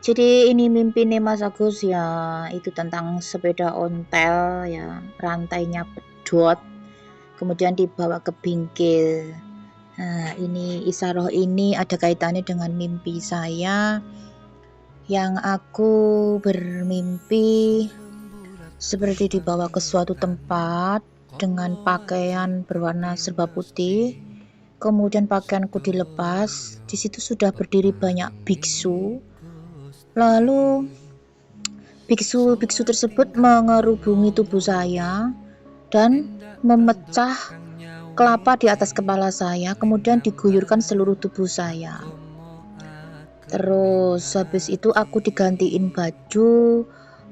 Jadi ini mimpi nih Mas Agus ya, itu tentang sepeda ontel ya, rantainya pedot, kemudian dibawa ke bingkil. Nah, ini isaroh ini ada kaitannya dengan mimpi saya yang aku bermimpi seperti dibawa ke suatu tempat dengan pakaian berwarna serba putih. Kemudian pakaianku dilepas, di situ sudah berdiri banyak biksu. Lalu biksu tersebut mengerubungi tubuh saya dan memecah kelapa di atas kepala saya, kemudian diguyurkan seluruh tubuh saya. Terus habis itu aku digantiin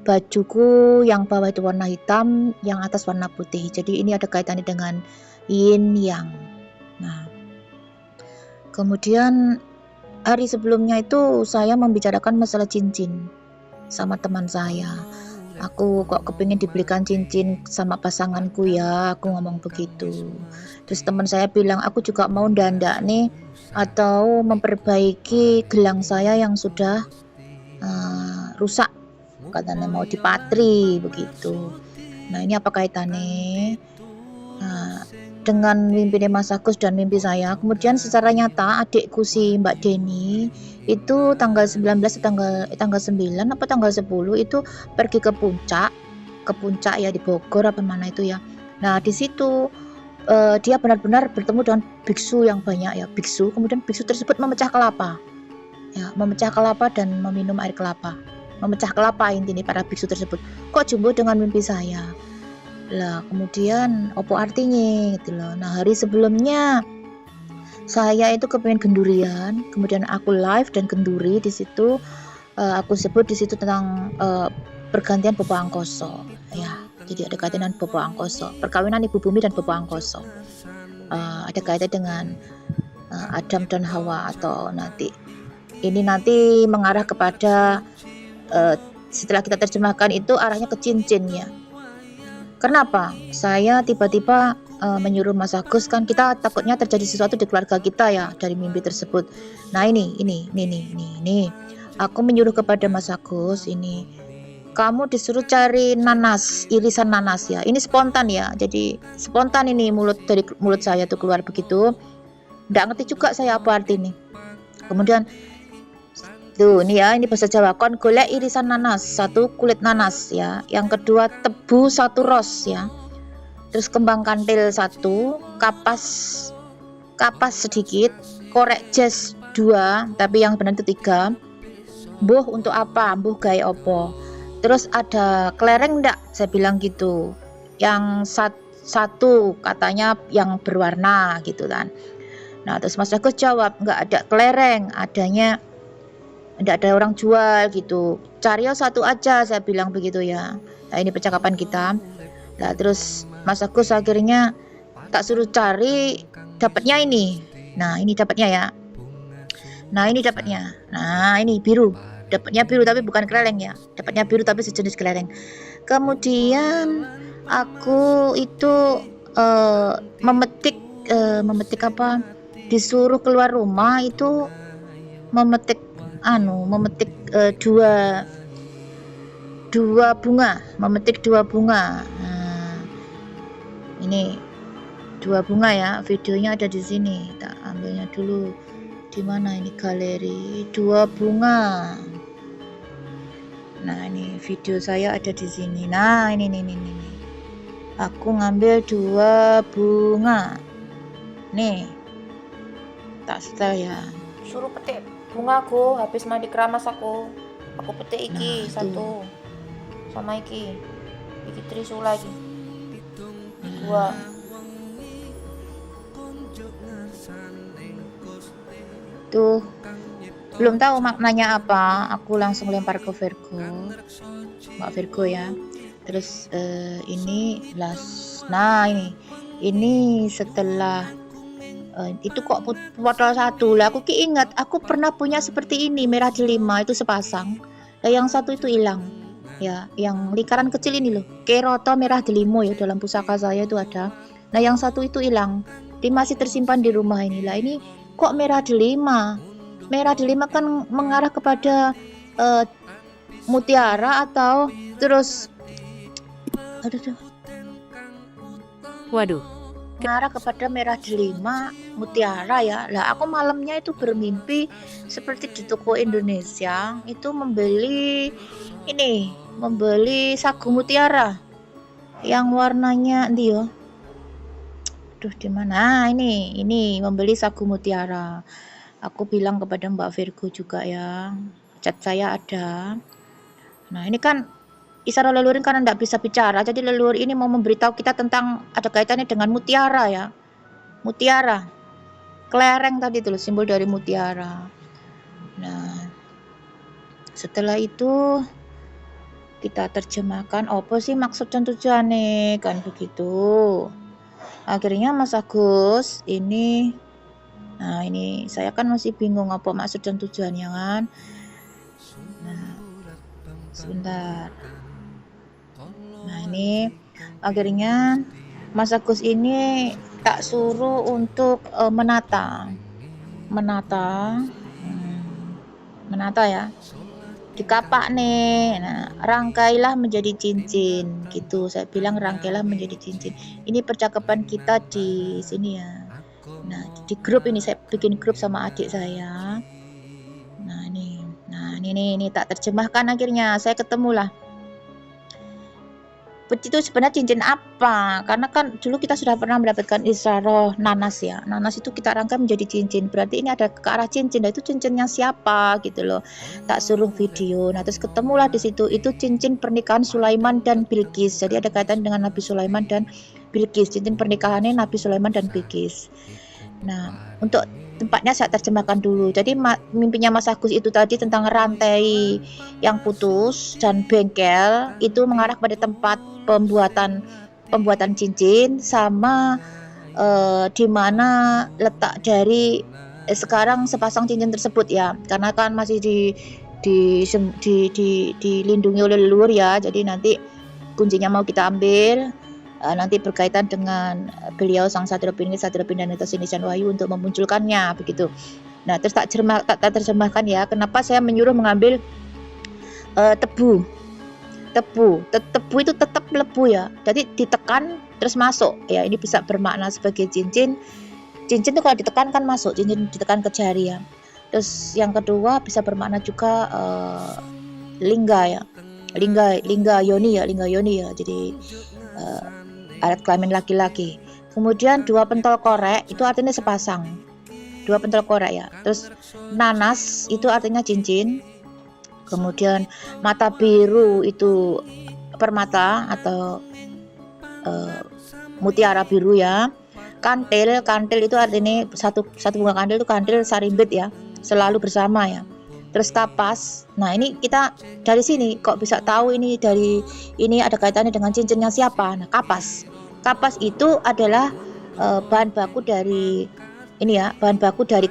bajuku yang bawah itu warna hitam, yang atas warna putih. Jadi ini ada kaitannya dengan yin yang. Nah, kemudian hari sebelumnya itu saya membicarakan masalah cincin sama teman saya. Aku kok kepingin dibelikan cincin sama pasanganku ya, aku ngomong begitu. Terus teman saya bilang aku juga mau dandak nih atau memperbaiki gelang saya yang sudah rusak, katanya mau dipatri begitu. Nah, ini apa kaitannya dengan mimpi Mas Agus dan mimpi saya? Kemudian secara nyata adikku si Mbak Deni itu tanggal 19 tanggal 9 apa tanggal 10 itu pergi ke puncak ya di Bogor apa mana itu ya. Nah, di situ dia benar-benar bertemu dengan biksu yang banyak ya, kemudian biksu tersebut memecah kelapa dan meminum air kelapa. Memecah kelapa intinya para biksu tersebut. Kok jumbo dengan mimpi saya? Lah, kemudian opo artinya gitu loh. Nah, hari sebelumnya saya itu kepengen gendurian, kemudian aku live dan genduri di situ. Aku sebut di situ tentang pergantian Bopo Angkoso ya. Jadi ada kaitan dengan Bopo Angkoso, perkawinan Ibu Bumi dan Bopo Angkoso. Ada kaitan dengan Adam dan Hawa, atau nanti mengarah kepada setelah kita terjemahkan itu arahnya ke cincin ya. Kenapa saya tiba-tiba menyuruh Mas Agus, kan kita takutnya terjadi sesuatu di keluarga kita ya dari mimpi tersebut. Nah, ini aku menyuruh kepada Mas Agus, ini kamu disuruh cari nanas, irisan nanas ya. Ini spontan ya, jadi spontan ini dari mulut saya tuh keluar begitu. Nggak ngerti juga saya apa arti ini. Kemudian tuh ini ya, ini bahasa Jawa, kon golek irisan nanas, satu kulit nanas ya, yang kedua tebu satu ros ya, terus kembang kantil satu, kapas sedikit, korek jas 2 tapi yang benar itu 3. Mbuh untuk apa, mbuh gawe opo, terus ada kelereng ndak, saya bilang gitu, yang satu katanya yang berwarna gitu kan. Nah, terus Mas Agus jawab nggak ada kelereng, tidak ada orang jual gitu, cari satu aja, saya bilang begitu ya. Nah, ini percakapan kita. Nah, terus Mas Agus akhirnya tak suruh cari, dapatnya ini. Nah, ini dapatnya ya. Nah, ini dapatnya. Nah, ini biru. Dapatnya biru tapi bukan kelereng ya. Dapatnya biru tapi sejenis kelereng. Kemudian aku itu memetik apa? Disuruh keluar rumah itu memetik dua bunga, Nah, ini 2 bunga ya, videonya ada di sini, tak ambilnya dulu. Di mana ini galeri 2 bunga. Nah, ini video saya ada di sini. Nah, ini. Aku ngambil 2 bunga. Nih, tak setel ya. Suruh petik bungaku habis mandi keramas aku petik iki satu sama iki trisula iki 2. Tuh, belum tahu maknanya apa, aku langsung lempar ke Mbak Virgo ya. Terus ini nah ini setelah itu kok botol 1 lah, aku ingat aku pernah punya seperti ini, merah delima itu sepasang. Nah, yang satu itu hilang ya, yang lingkaran kecil ini loh, keroto merah delimo ya, dalam pusaka saya itu ada. Nah, yang satu itu hilang, dia masih tersimpan di rumah ini lah. Ini kok merah delima kan mengarah kepada eh, mutiara atau terus aduh Waduh, mengarah kepada merah delima mutiara ya. Lah aku malamnya itu bermimpi seperti di toko Indonesia itu membeli sagu mutiara yang warnanya ndi yo. Duh di mana? Ini membeli sagu mutiara. Aku bilang kepada Mbak Virgo juga ya. Chat saya ada. Nah, ini kan isyarat leluhur karena tidak bisa bicara. Jadi leluhur ini mau memberitahu kita tentang ada kaitannya dengan mutiara ya. Mutiara. Kelereng tadi tuh simbol dari mutiara. Nah, setelah itu kita terjemahkan apa sih maksud dan tujuannya kan begitu. Akhirnya Mas Agus ini saya kan masih bingung apa maksud dan tujuannya kan. Nah, sebentar. Nah, ini akhirnya Mas Agus ini tak suruh untuk menata ya. Dikapak nih. Nah, rangkailah menjadi cincin gitu. Saya bilang rangkailah menjadi cincin. Ini percakapan kita di sini ya. Nah, di grup ini saya bikin grup sama adik saya. Nah, ini tak terjemahkan akhirnya. Saya ketemulah. Itu sebenarnya cincin apa? Karena kan dulu kita sudah pernah mendapatkan isyarat nanas ya. Nanas itu kita rangkai menjadi cincin. Berarti ini ada ke arah cincin. Nah, itu cincinnya siapa gitu loh. Tak suruh video. Nah, terus ketemulah di situ. Itu cincin pernikahan Sulaiman dan Bilqis. Jadi ada kaitan dengan Nabi Sulaiman dan Bilqis. Cincin pernikahannya Nabi Sulaiman dan Bilqis. Nah, untuk tempatnya saya terjemahkan dulu. Jadi mimpinya Mas Agus itu tadi tentang rantai yang putus dan bengkel itu mengarah pada tempat pembuatan cincin sama di mana letak dari sekarang sepasang cincin tersebut ya. Karena kan masih dilindungi oleh leluhur ya. Jadi nanti kuncinya mau kita ambil. Nanti berkaitan dengan beliau sang Satrio Pinit dan Nisan Wahyu untuk memunculkannya begitu. Nah, terus tak terjemahkan ya. Kenapa saya menyuruh mengambil tebu? Tebu itu tetap lebu ya. Jadi ditekan terus masuk ya. Ini bisa bermakna sebagai cincin. Cincin itu kalau ditekan kan masuk. Cincin ditekan ke jari ya. Terus yang kedua bisa bermakna juga lingga ya. Lingga yoni ya. Jadi alat kelamin laki-laki. Kemudian 2 pentol korek itu artinya sepasang. 2 pentol korek ya. Terus nanas itu artinya cincin. Kemudian mata biru itu permata atau mutiara biru ya. Kantil itu artinya satu bunga kantil itu kantil sarimbit ya. Selalu bersama ya. Terus kapas. Nah, ini kita dari sini kok bisa tahu ini ada kaitannya dengan cincinnya siapa. Nah, kapas. Kapas itu adalah bahan baku dari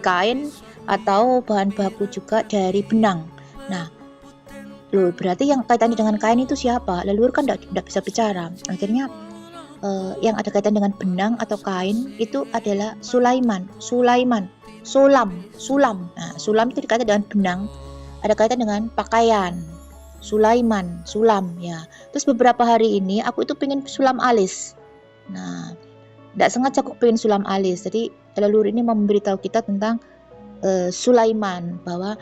kain atau bahan baku juga dari benang. Nah, berarti yang kaitannya dengan kain itu siapa? Leluhur kan tidak bisa bicara. Akhirnya yang ada kaitan dengan benang atau kain itu adalah Sulam. Nah, sulam itu dikaitan dengan benang, ada kaitan dengan pakaian. Sulam ya. Terus beberapa hari ini aku itu pengen sulam alis. Nah, tidak sengaja aku pengen sulam alis. Jadi leluhur ini memberitahu kita tentang Sulaiman, bahwa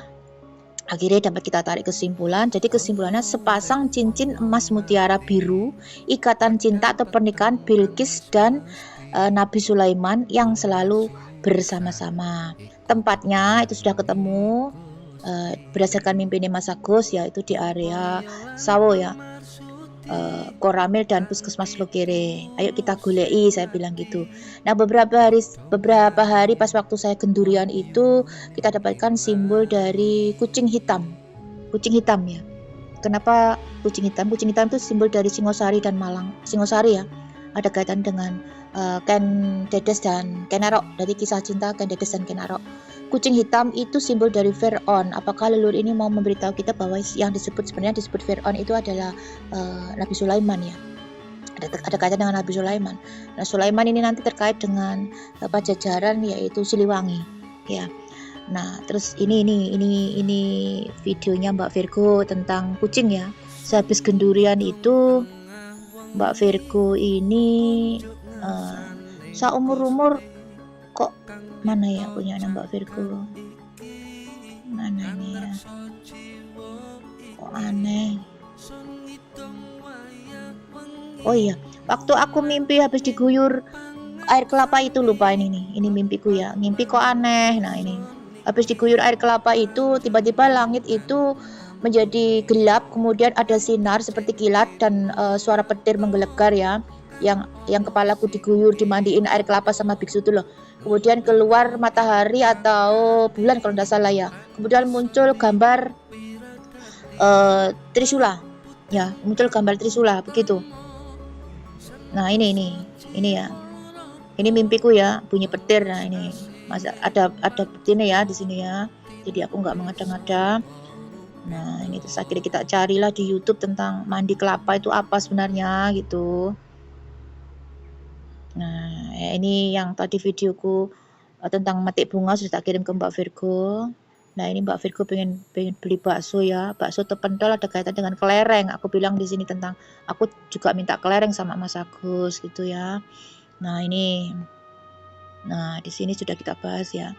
akhirnya dapat kita tarik kesimpulan. Jadi kesimpulannya sepasang cincin emas mutiara biru, ikatan cinta atau pernikahan Bilqis dan Nabi Sulaiman yang selalu bersama-sama. Tempatnya itu sudah ketemu berdasarkan mimpinya Mas Agus, yaitu di area Sawo ya, Koramil dan Puskesmas Lokere. Ayo kita goleki, saya bilang gitu. Nah, beberapa hari pas waktu saya gendurian itu kita dapatkan simbol dari kucing hitam ya. Kenapa kucing hitam? Kucing hitam itu simbol dari Singosari dan Malang. Singosari ya, ada kaitan dengan Ken Dedes dan Ken Arok, dari kisah cinta Ken Dedes dan Ken Arok. Kucing hitam itu simbol dari Fir'aun. Apakah leluhur ini mau memberitahu kita bahwa yang disebut Fir'aun itu adalah Nabi Sulaiman ya? Ada kaitan dengan Nabi Sulaiman. Nah, Sulaiman ini nanti terkait dengan Pajajaran, yaitu Siliwangi ya. Nah, terus ini videonya Mbak Virgo tentang kucing ya. Sehabis gendurian itu Mbak Virgo ini seumur-umur kok mana ya punya Mbak Virgo, mana ini ya, kok aneh. Oh iya, waktu aku mimpi habis diguyur air kelapa itu, lupa ini mimpiku ya, mimpi kok aneh. Nah ini habis diguyur air kelapa itu tiba-tiba langit itu menjadi gelap, kemudian ada sinar seperti kilat dan suara petir menggelegar ya, yang kepalaku diguyur dimandiin air kelapa sama biksu itu loh. Kemudian keluar matahari atau bulan kalau tidak salah ya, kemudian muncul gambar Trisula ya, muncul gambar Trisula begitu. Nah ini ya, ini mimpiku ya, bunyi petir. Nah ini masa ada buktinya ya di sini ya, jadi aku nggak mengada-ngada. Nah ini terus akhirnya kita carilah di YouTube tentang mandi kelapa itu apa sebenarnya gitu. Nah ya, ini yang tadi videoku tentang metik bunga sudah tak kirim ke Mbak Virgo. Nah ini Mbak Virgo pengen beli bakso ya, bakso terpentol ada kaitan dengan kelereng. Aku bilang di sini tentang aku juga minta kelereng sama Mas Agus gitu ya. Nah ini, nah di sini sudah kita bahas ya.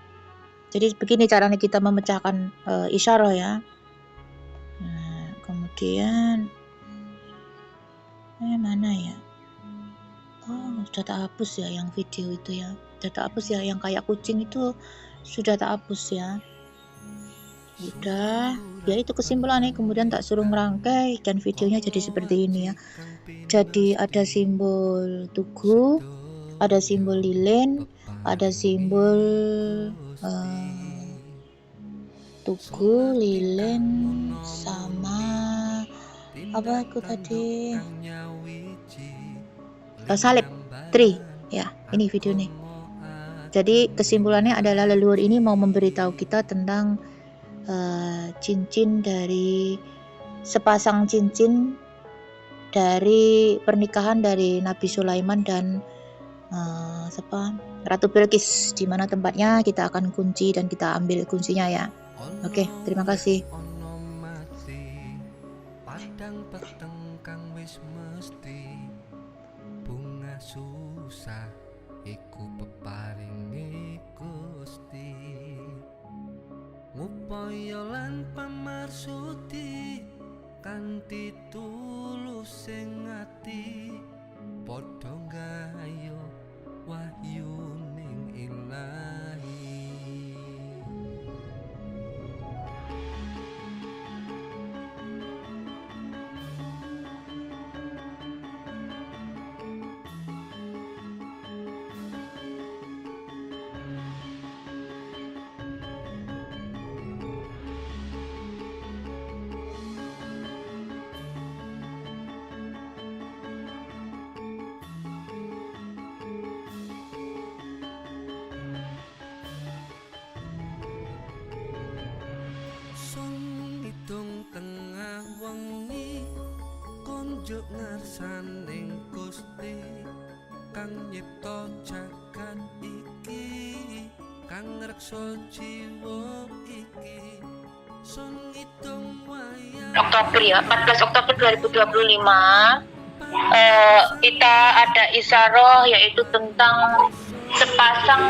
Jadi begini caranya kita memecahkan isyarah ya. Nah kemudian mana ya? Oh sudah tak hapus ya yang video itu ya, sudah tak hapus ya, yang kayak kucing itu sudah tak hapus ya. Udah ya, itu kesimpulannya. Kemudian tak suruh ngerangkai dan videonya jadi seperti ini ya. Jadi ada simbol tugu, ada simbol lilin, ada simbol tugu, lilin, sama apa aku tadi, salib, tri ya. Ini video nih. Jadi kesimpulannya adalah leluhur ini mau memberitahu kita tentang cincin dari sepasang cincin dari pernikahan dari Nabi Sulaiman dan Ratu Bilqis, di mana tempatnya kita akan kunci dan kita ambil kuncinya ya. Oke, terima kasih. Padang peteng kang wis mesti bunga susah iku peparinge Gusti, ngupaya lan pamarsudi kanthi tulus sing ati, padha gayo wahyu ning ilahi. Hitung tengah wengi konjuk ngarsaning Gusti kang nyipta jagat iki, kang ngreksa jiwa iki. Sun hitung wayang Oktober ya, 14 Oktober 2025 kita ada isyarah yaitu tentang sepasang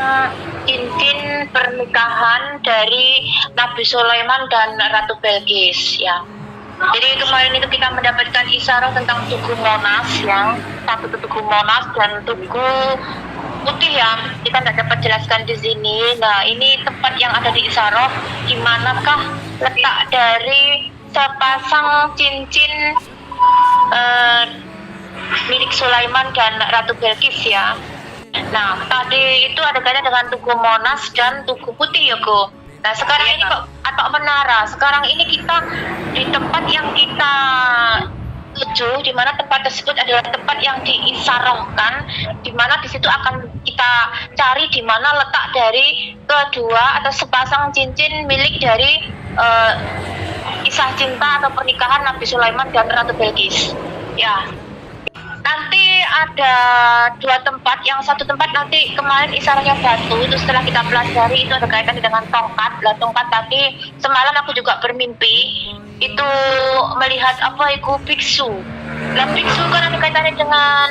cincin pernikahan dari Nabi Sulaiman dan Ratu Bilqis ya. Jadi kemarin itu kita mendapatkan isyarah tentang Tugu Monas ya, satu Tugu Monas dan Tugu Putih ya. Kita nggak dapat jelaskan di sini. Nah ini tempat yang ada di isyarah, di manakah letak dari sepasang cincin milik Sulaiman dan Ratu Bilqis ya. Nah tadi itu ada kaitan dengan Tugu Monas dan Tugu Putih ya Go. Nah sekarang ini kok atau menara, sekarang ini kita di tempat yang kita tuju, di mana tempat tersebut adalah tempat yang diisyarahkan, di mana di situ akan kita cari di mana letak dari kedua atau sepasang cincin milik dari kisah cinta atau pernikahan Nabi Sulaiman dan Ratu Bilqis ya. nanti ada dua tempat. Yang satu tempat nanti kemarin isyaratnya batu, itu setelah kita pelajari itu ada kaitannya dengan tongkat. Lah tongkat tadi semalam aku juga bermimpi itu melihat apa itu biksu. Lah biksu kan ada kaitannya dengan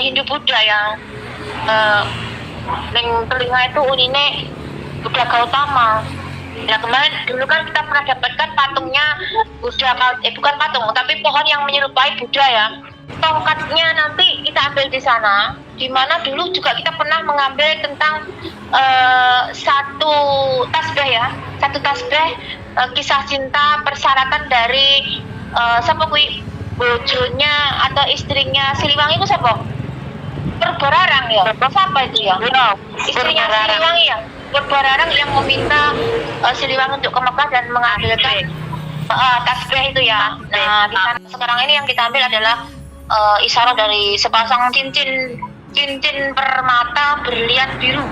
Hindu Buddha ya. Yang telinga itu unine Buddha Gautama. Nah kemarin dulu kan kita pernah dapatkan patungnya Buddha, bukan patung, tapi pohon yang menyerupai Buddha ya. Tongkatnya nanti kita ambil di sana, di mana dulu juga kita pernah mengambil tentang satu tasbih ya, satu tasbih kisah cinta persyaratan dari siapa kui bojonya atau istrinya Siliwangi itu siapa? Perbararang ya, siapa itu ya? Istrinya Siliwangi ya, Perbararang yang meminta Siliwangi untuk ke Mekah dan mengambilkan tasbih itu ya. Nah di sana sekarang ini yang kita ambil adalah isyarat dari sepasang cincin permata berlian biru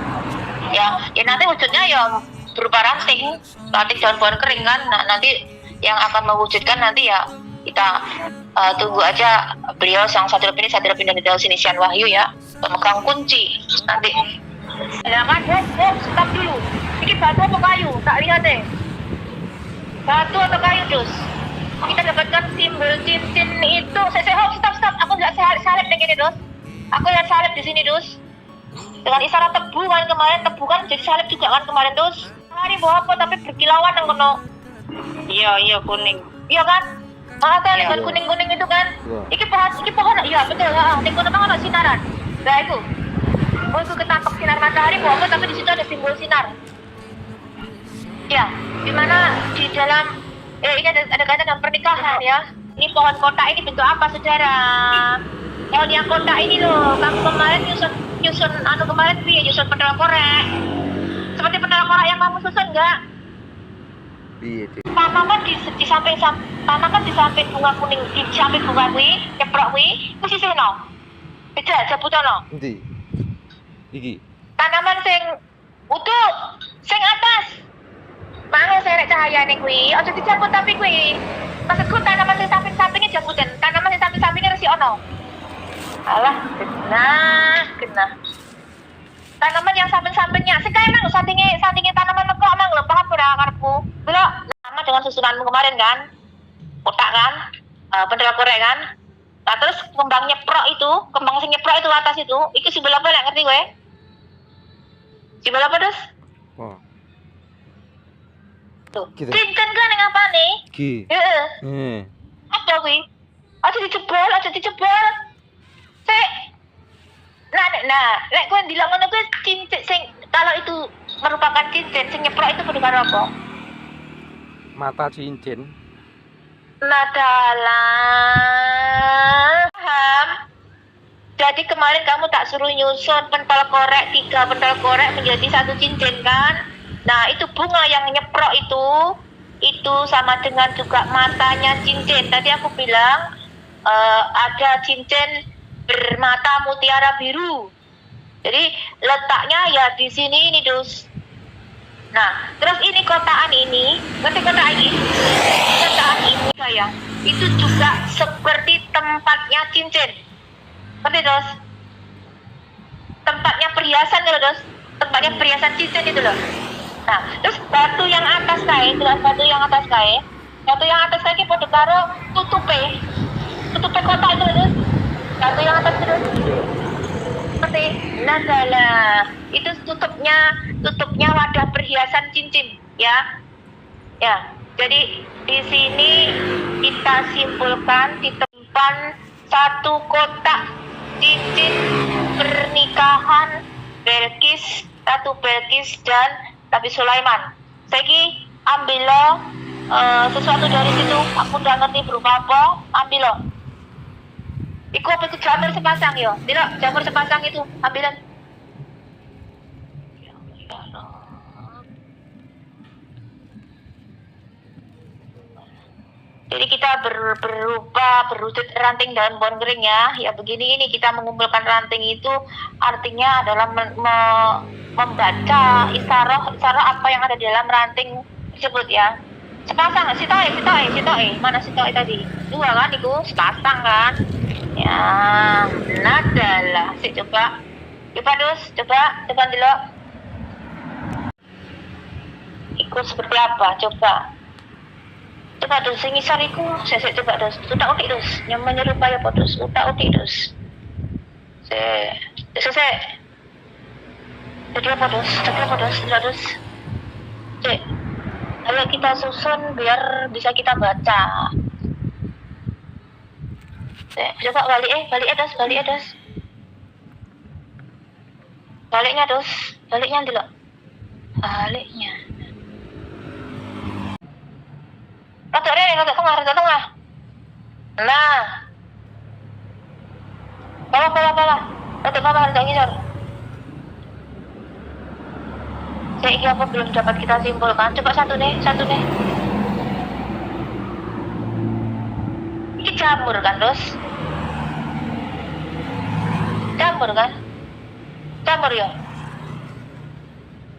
ya nanti wujudnya ya berupa ranting daun pohon kering kan. Nah nanti yang akan mewujudkan nanti ya kita tunggu aja beliau sang Sadirah Pindah dari Sinisian Wahyu ya, pemegang kunci nanti. Ya kan, stop dulu. Ini batu apa kayu? Tak lihat deh. Batu atau kayu, Dus? Kita dapatkan simbol cincin itu. Stop. Aku nggak salib di sini, Dus. Aku lihat salib di sini, Dus. Dengan isyarat tebu kan kemarin, tebu kan jadi salib juga kan kemarin, Dus. Hari bawa apa tapi berkilauan yang kono. Iya kuning. Iya kan? Kan dengan kuning itu kan. Iki pohon. Iya betul. Ning kono mang ono sinaran. Lah itu. Oh itu ketangkep sinar matahari bawa apa tapi di situ ada simbol sinar. Ya, di mana di dalam ini ada kaitan dengan pernikahan ya. Ini pohon kotak ini bentuk apa saudara? Pohon yang kotak ini loh, kamu kemarin nyusun kemarin nyusun pentol korek. Seperti pentol korek yang kamu susun enggak? Iya. Tanaman di samping bunga kuning, di samping bunga kuwi, keprok kuwi, ku sisihno. Beda jabutono. Endi? Iki. Tanaman sing utuh, sing atas. Mango serek cahayane kuwi, aja dicabut tapi kuwi. Maksudku tanaman sing samping-sampinge jambutan, tanaman sing samping-sampinge resi ono. Alah, genah. Tanaman yang samping-sampingnya, sing kae nang sampinge tanaman nekok mang lho, paham ora karepku? Delok, sama dengan susunanmu kemarin kan? Kotak kan? Pentol korek kan? Nah terus kembang sing nyeprok itu atas itu simbol apa nggak ngerti gue? Simbol apa, Dus? Oh. Tuh. Gitu. Cincin kan yang apa nih? Heeh. Apa kuwi? Aja dijebol. Sik. Nah, lek kowe bilang ngono kuwi cincin sing kalau itu merupakan cincin sing nyeprok itu kudu karo apa? Mata cincin. Nadalah. Paham? Jadi kemarin kamu tak suruh nyusun pentol korek, 3 pentol korek menjadi 1 cincin kan? Nah itu bunga yang nyeprok itu sama dengan juga matanya cincin. Tadi aku bilang ada cincin bermata mutiara biru. Jadi letaknya ya di sini ini, Dus. Nah terus ini kotaan ini, ngerti kotak ini? Kotaan ini sayang, itu juga seperti tempatnya cincin. Ngerti, Dus? Tempatnya perhiasan gitu, Dus. Tempatnya perhiasan cincin itu loh. Nah, terus batu yang atas kae iki padha karo tutupe kotak itu lho. Batu yang atas itu. Seperti nadalah. Itu tutupnya wadah perhiasan cincin, ya. Ya. Jadi di sini kita simpulkan ditempan 1 kotak cincin pernikahan Ratu Belkis dan Nabi Sulaiman. Saiki ambil lo sesuatu dari situ. Aku udah ngerti berupa apa. Ambil lo. Iku apa itu jamur sepasang yo? Tidak, jamur sepasang itu ambilan. Jadi kita berwujud ranting daun pohon kering ya. Ya begini ini kita mengumpulkan ranting itu artinya adalah membaca isyarat apa yang ada di dalam ranting tersebut ya. Sepasang sitoe. Mana sitoe tadi? 2 kan itu sepasang kan. Ya. Ya, nada lah. Sik coba. Coba dulu. Iku seperti apa? Coba dus sing ngisor iku. Sik coba dus. Utak utik dus. Yang menyerupai apa dus? Utak utik dus. Sik. Jadi apa dus? Sik. Ayo kita susun biar bisa kita baca. Coba balik dos. Baliknya dos. Baliknya dulu. Baliknya. Rotok tengah. Nah. Pala. Rotok ngisor. Ini apa belum dapat kita simpulkan? Coba satu nih. Ini jamur kan, Dos? Jamur kan? Jamur ya?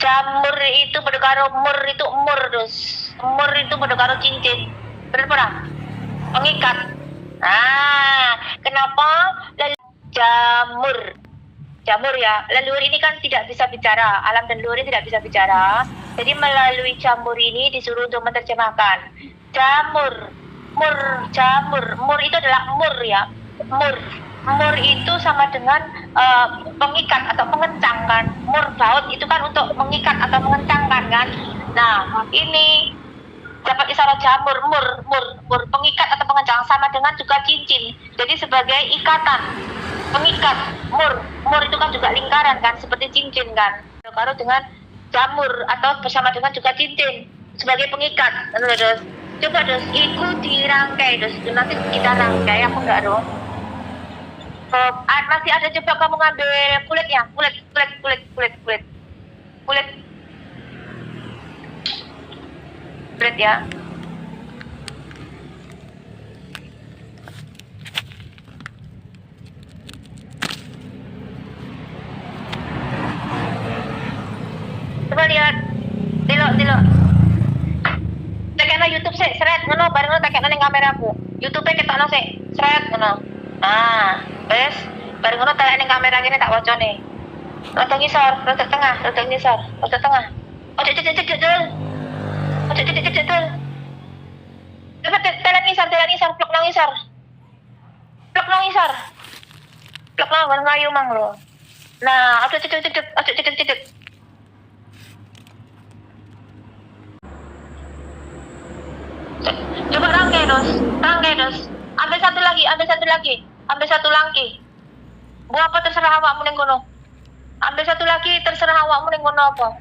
Jamur itu pada karo mur itu umur, Dos. Umur itu pada karo cincin. Bener pernah? Pengikat. Kenapa? Jamur ya, leluhur ini kan tidak bisa bicara, alam dan leluhur ini tidak bisa bicara. Jadi melalui jamur ini disuruh untuk menerjemahkan. Jamur itu adalah mur ya. Mur itu sama dengan pengikat atau pengencang kan. Mur baut itu kan untuk mengikat atau mengencangkan kan. Nah, ini dapat isyarat jamur, mur, pengikat atau pengencang sama dengan juga cincin. Jadi sebagai ikatan, pengikat, mur itu kan juga lingkaran kan, seperti cincin kan. Kalau dengan jamur atau bersama dengan juga cincin sebagai pengikat. Dos. Coba dos, itu dirangkai dos. Nanti kita rangkai, aku enggak dong. Masih ada, coba kamu ngambil kulitnya, kulit ya. Coba lihat, delok. Tekan YouTube sih, seret ngono, bareng ngono tekan ning kameraku. YouTube-e ketokno sik, seret ngono. Wes, bareng ngono tekan ning kamera kene tak wacane. Rodok ngisor, rodok tengah. Ojo cedek. Coba telan ngisor, plok ngisor. Plok nang ngayu mang lo. Nah, ojo cedek. Coba rangkai dos. Ambil satu lagi. Buat apa terserah awakmu ning kono. Ambil satu lagi terserah awakmu ning kono apa.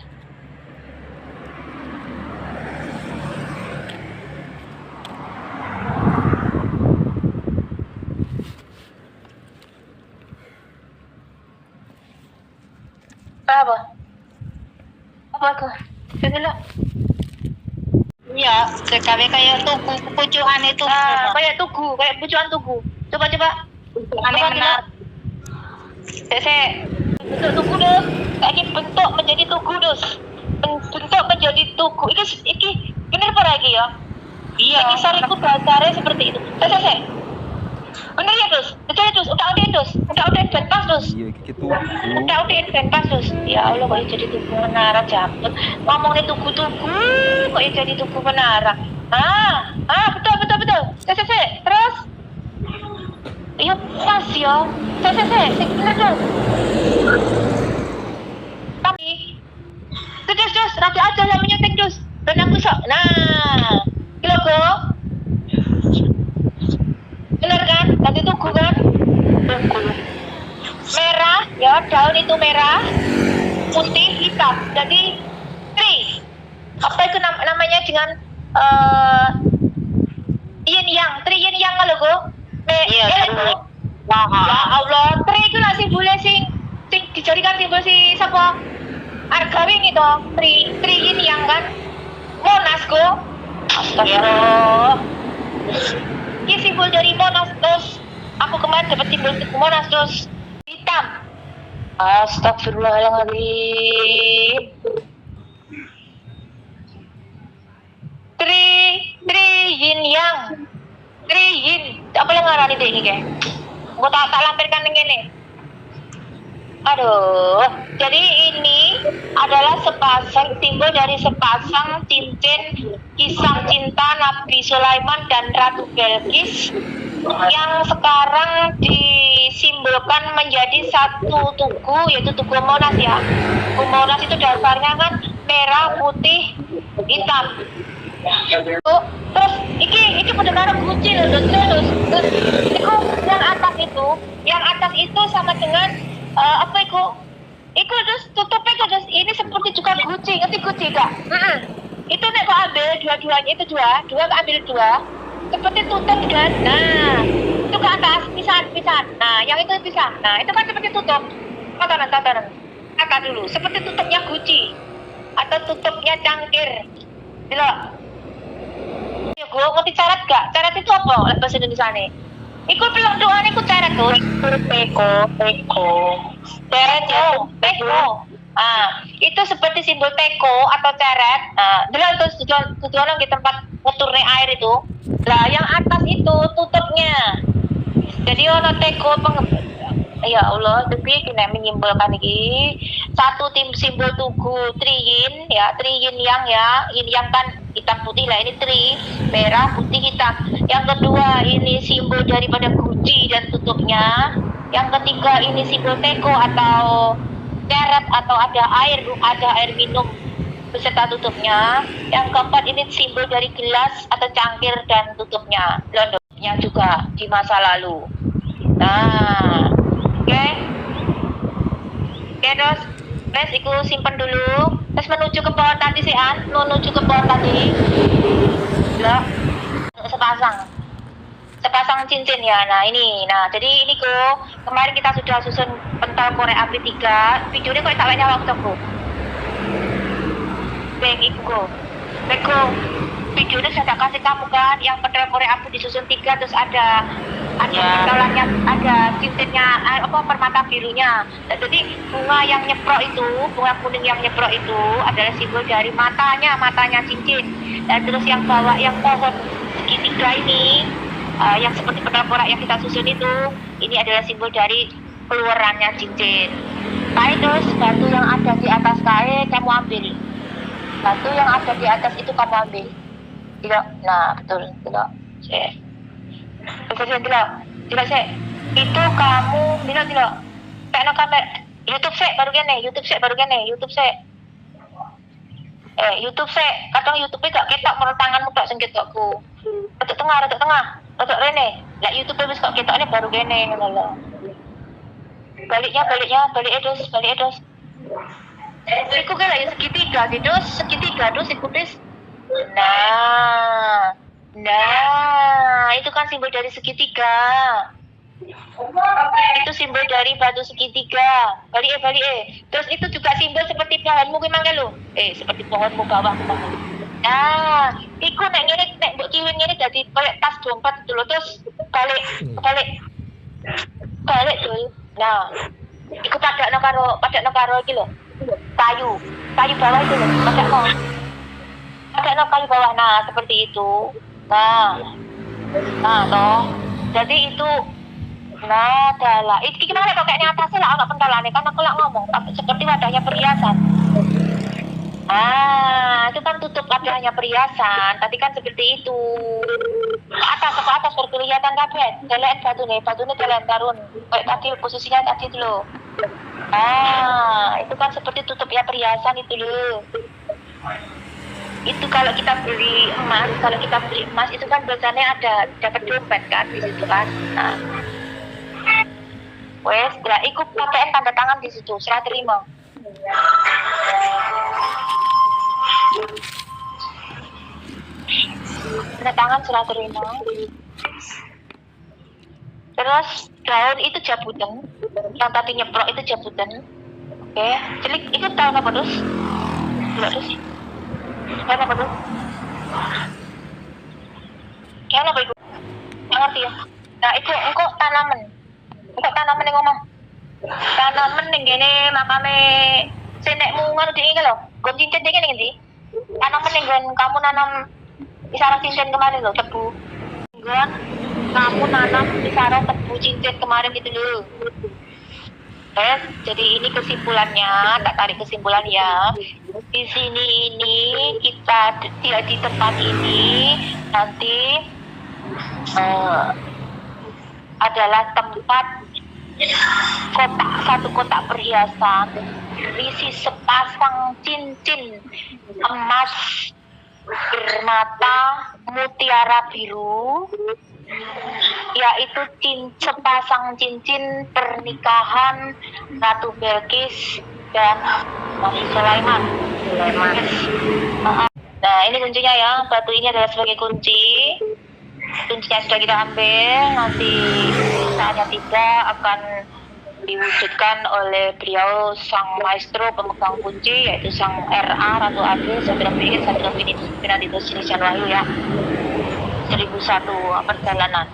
Apa aku? Coba. Iya, kayak tugu, pucukan itu. Kayak pucukan tugu. Coba. Pucukan yang benar. Bentuk tugu dos. Kayak bentuk menjadi tugu dos. Bentuk menjadi tugu. Iki bener apa lagi ya? Iya. Ngisor itu bahasanya seperti itu. Bener ya dos. Betul dos. Udah ben pas dos. Iya gitu. Udah ben pas dos. Ya Allah, kok jadi tugu menara jambut. Ngomongnya tugu-tugu, kok jadi tugu menara. Betul. Terus. Iya pas ya. Bener dos. Tapi dos, rapi aja lah menyetek dos. Dan aku sok. Nah, logo. Bener kan? Tadi tugu kan? Merah, ya daun itu merah, putih, hitam. Jadi tree. Apa itu namanya dengan yin yang, tree yin yang logo. Iya. Ya Allah, tree itu lah simbole sing dijadikan simbol si siapa? Argawi itu, tree yin yang kan. Monas go. Astagfirullah. Ini simbol dari Monas dos. Aku kemarin dapat simbol Monas dos. Hitam. Astagfirullahaladzim. Tri yin yang. Apa yang ngarani deh ini kayak? Gue tak lampirkan yang ini. Aduh, jadi ini adalah simbol dari sepasang cincin kisah cinta Nabi Sulaiman dan Ratu Belkis yang sekarang disimbolkan menjadi satu tugu, yaitu tugu Monas ya. Tugu Monas itu dasarnya kan merah, putih, hitam. Terus iki benar-benar guci loh, terus itu yang atas itu sama dengan apa itu terus tutupnya terus ini seperti juga guci, ngerti guci gak? Itu nek kau ambil dua-duanya itu dua kau ambil dua seperti tutup dan nah itu ke atas pisahan, nah yang itu pisah, nah itu kan seperti tutup tatanan kakak dulu seperti tutupnya guci atau tutupnya cangkir gitu. Ya gue ngerti carat gak? Carat itu apa? Bahasa Indonesia nih. Ikut peluk doa nih, ikut carat tuh. Teko. Itu seperti simbol teko atau carat. Dulu terus tujuan di tempat ngeturne air itu. Lah yang atas itu tutupnya. Jadi ono teko ya Allah, tapi kena menyimbolkan ini satu tim simbol tugu triyin ya, triyin yang kan hitam putih lah, ini tri merah putih hitam. Yang kedua ini simbol daripada guci dan tutupnya. Yang ketiga ini simbol teko atau carat atau ada air minum beserta tutupnya. Yang keempat ini simbol dari gelas atau cangkir dan tutupnya, londoknya juga di masa lalu. Nah, oke, terus iku simpen dulu. Terus menuju ke pohon tadi sih menuju ke pohon tadi. Ya, sepasang cincin ya. Nah ini, jadi ini kemarin kita sudah susun pentol korek api 3. Videonya kok tak banyak waktu bro. Bang iku videonya saya kasih kamu kan, yang pentol korek api disusun 3 terus ada pentolannya, ada cincinnya, permata birunya. Nah, jadi bunga kuning yang nyeprok itu adalah simbol dari matanya cincin. Dan terus yang bawah yang pohon segitiga ini, yang seperti pentol korek yang kita susun itu, ini adalah simbol dari keluarannya cincin. Terus batu yang ada di atas kain kamu ambil. Batu yang ada di atas itu kamu ambil. Tidak, nah betul, tidak. Tidak sih. Itu kamu tidak. Kayak kamera YouTube sih baru gini. YouTube sih. Kadang YouTube gak ketok menurut tanganmu tak sengketokku. Rotok tengah. Rotok rene. Lah YouTube wis kok ketokne baru gini ngono lho. Baliknya terus. Iku kan lagi segitiga terus iku terus. Nah, itu kan simbol dari segitiga. Itu simbol dari batu segitiga. Balik. Terus itu juga simbol seperti pohonmu gimana lo? Seperti pohonmu bawah. Nah, iku nek mbok kiwin ngene dadi kayak tas dompet itu lho. Terus balik tuh. Nah, iku padakno karo iki lho. Kayu bawah itu lho. Padakno kayu bawah. Nah, seperti itu. Nah toh. Jadi itu adalah iki gimana kok kayaknya atasnya lah agak pentolane kan aku lah ngomong seperti wadahnya perhiasan. Itu kan tutup wadahnya perhiasan. Tadi kan seperti itu. Ke atas berkelihatan kabeh. Delen batune delen karun. Kayak tadi posisinya tadi itu loh. Itu kan seperti tutupnya perhiasan itu loh. Itu kalau kita beli emas itu kan biasanya ada dapat dompet kan di situ kan. Nah, wes, ikut pakai tanda tangan di situ, serah terima. Tanda tangan serah terima. Terus daun itu jabutan, yang tadi nyeprok itu jabutan. Oke, celik itu tahun apa terus? Kenapa tuh? Kenapa itu? Ngerti ya? Nah, itu engkau tanaman yang ngomong. Tanaman yang gini makame senekmu ngono iki lho. Gon cincin iki ning ndi? Tanaman yang kamu nanam di sarang cincin kemarin lho, tebu. Gon kamu nanam di sarang tebu cincin kemarin itu loh. Jadi ini kesimpulannya, tak tarik kesimpulan ya. Di sini ini kita di tempat ini nanti adalah tempat satu kotak perhiasan berisi sepasang cincin emas bermata mutiara biru, yaitu sepasang cincin pernikahan Ratu Belkis dan Nabi Sulaiman. Nah, ini kuncinya ya. Batu ini adalah sebagai kunci. Kuncinya sudah kita ambil. Nanti saatnya tiba akan diwujudkan oleh beliau sang maestro pemegang kunci, yaitu sang RA Ratu Adil Sabira Pinatitus Inisian Wahyu ya. 1001 perjalanan.